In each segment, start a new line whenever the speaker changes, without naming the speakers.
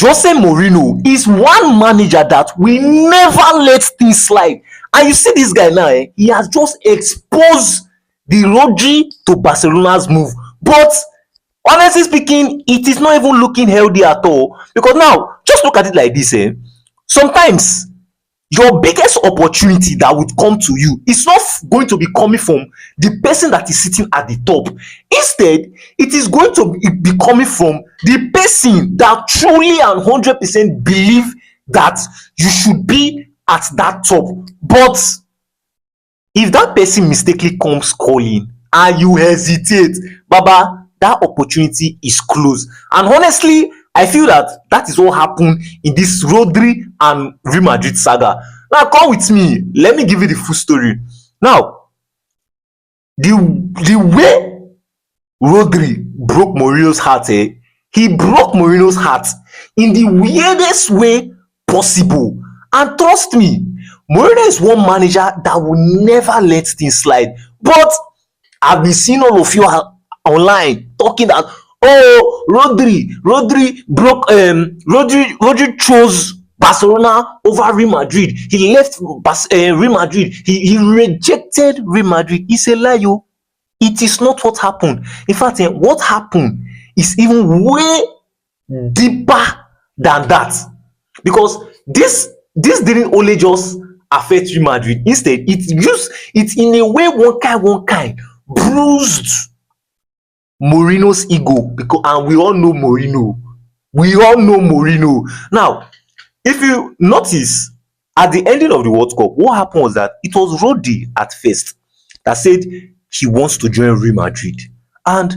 Jose Mourinho is one manager that will never let things slide. And you see this guy now, he has just exposed the Rodri to Barcelona's move. But honestly speaking, it is not even looking healthy at all. Because now, just look at it like this. Sometimes your biggest opportunity that would come to you is not going to be coming from the person that is sitting at the top. Instead, it is going to be coming from the person that truly and 100% believe that you should be at that top. But if that person mistakenly comes calling and you hesitate, baba, that opportunity is closed. And honestly, I feel that that is what happened in this Rodri and Real Madrid saga. Now come with me, let me give you the full story. Now, the way Rodri broke Mourinho's heart, he broke Mourinho's heart in the weirdest way possible. And trust me, Mourinho is one manager that will never let things slide. But I've been seeing all of you online talking that, oh, Rodri chose Barcelona over Real Madrid. He left Real Madrid. He rejected Real Madrid. It's a lie, yo. It is not what happened. In fact, what happened is even way deeper than that. Because this didn't only just affect Real Madrid. Instead, it in a way one kind bruised Mourinho's ego, because and we all know Mourinho. Now, if you notice, at the ending of the World Cup, what happened was that it was Rodri at first that said he wants to join Real Madrid, and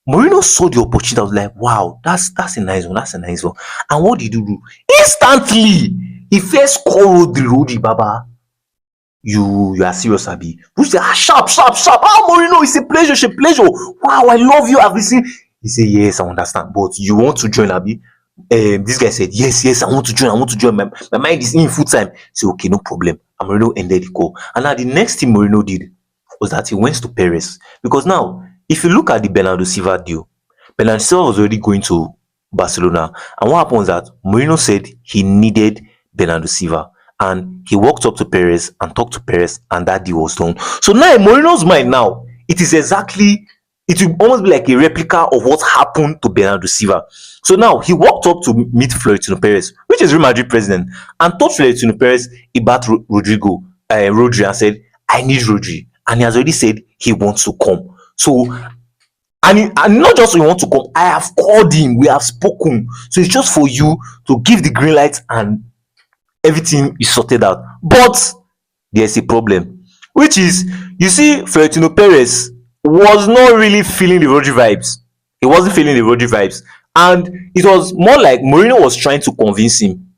Mourinho saw the opportunity. I was like, wow, that's a nice one. And what did he do? Instantly, he first called Rodri, Baba. You are serious, Abi? Who said, sharp. Ah, Mourinho, it's a pleasure. Wow, I love you. I've listened. He said, yes, I understand. But you want to join, Abi? This guy said, yes, I want to join. My mind is in full time. He said, okay, no problem. And Mourinho ended the call. And now the next thing Mourinho did was that he went to Perez. Because now, if you look at the Bernardo Silva deal, Bernardo Silva was already going to Barcelona. And what happened was that Mourinho said he needed Bernardo Silva. And he walked up to Perez and talked to Perez, and that deal was done. So now in Mourinho's mind now, it will almost be like a replica of what happened to Bernardo Silva. So now he walked up to meet Florentino Perez, which is Real Madrid president, and told Florentino Perez about Rodri, and said, I need Rodri. And he has already said he wants to come. So, and not just he wants to come, I have called him, we have spoken. So it's just for you to give the green light and everything is sorted out. But there's a problem, which is, you see, Florentino Perez was not really feeling the Rodri vibes. He wasn't feeling the Rodri vibes. And it was more like Mourinho was trying to convince him,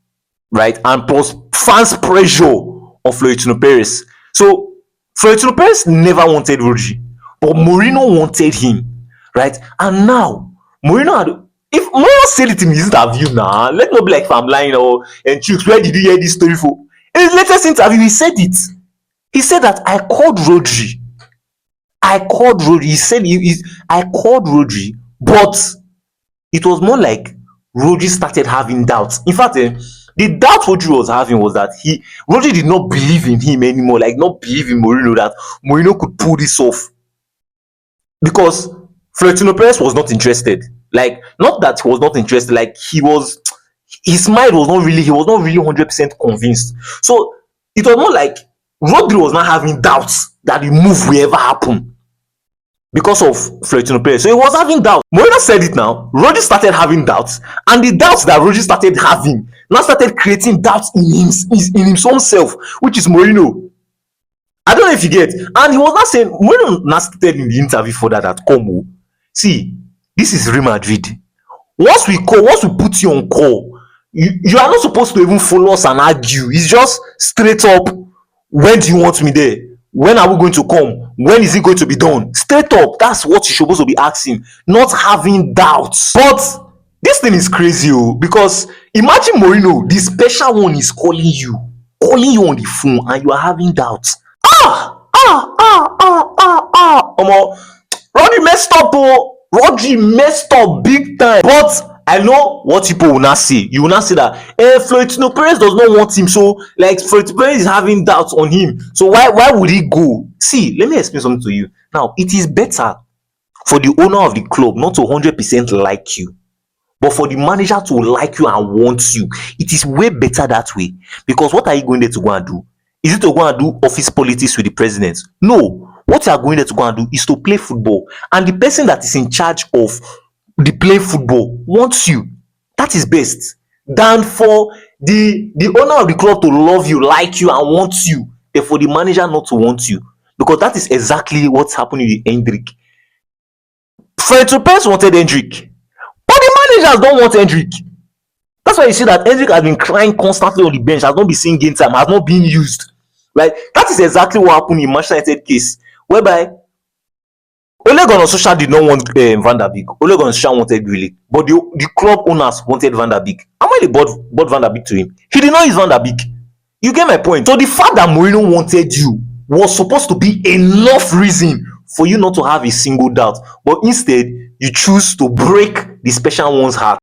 right? And plus fans' pressure on Florentino Perez. So Florentino Perez never wanted Rodri, but Mourinho wanted him, right? And now if Mourinho said it in his interview now, let not be like if I'm lying or and Chooks, where did you hear this story for? In his latest interview, he said it. He said that I called Rodri. He said I called Rodri, but it was more like Rodri started having doubts. In fact, the doubt Rodri was having was that Rodri did not believe in him anymore, like not believe in Mourinho, that Mourinho could pull this off. Because Florentino Perez was not interested. Like, not that he was not interested, like his mind was not really, he was not really 100% convinced. So it was more like Rodri was not having doubts that the move will ever happen because of Florentino Perez. So he was having doubts. Mourinho said it now. Rodri started having doubts, and the doubts that Rodri started having now started creating doubts in his own self, which is Mourinho. I don't know if you get. And he was not saying, Mourinho now stated in the interview for that Como, see, this is Real Madrid. Once we put you on call, you are not supposed to even follow us and argue. It's just straight up, when do you want me there? When are we going to come? When is it going to be done? Straight up, that's what you're supposed to be asking, not having doubts. But this thing is crazy, because imagine Mourinho, the special one, is calling you on the phone, and you are having doubts. Rodri messed up, Rodri messed up big time. But I know what people will not say. You will not say that Florentino Perez does not want him, so like Florentino Perez is having doubts on him. So why would he go? See, let me explain something to you. Now, it is better for the owner of the club not to 100% like you, but for the manager to like you and want you. It is way better that way, because what are you going there to go and do? Is it to go and do office politics with the president? No. What you are going there to go and do is to play football, and the person that is in charge of the play football wants you. That is best than for the owner of the club to love you, like you and want you, and for the manager not to want you, because that is exactly what's happening with Hendrick. Fred Perez wanted Hendrick, but the managers don't want Hendrick. That's why you see that Hendrick has been crying constantly on the bench, has not been seeing game time, has not been used. Like, that is exactly what happened in Manchester United case, whereby Ole Gunnar Solskjaer did not want Van der Beek. Ole Gunnar Solskjaer wanted Grealish, but the club owners wanted Van der Beek. And when they bought Van der Beek to him, he did not use Van der Beek. You get my point? So the fact that Mourinho wanted you was supposed to be enough reason for you not to have a single doubt, but instead you choose to break the special one's heart.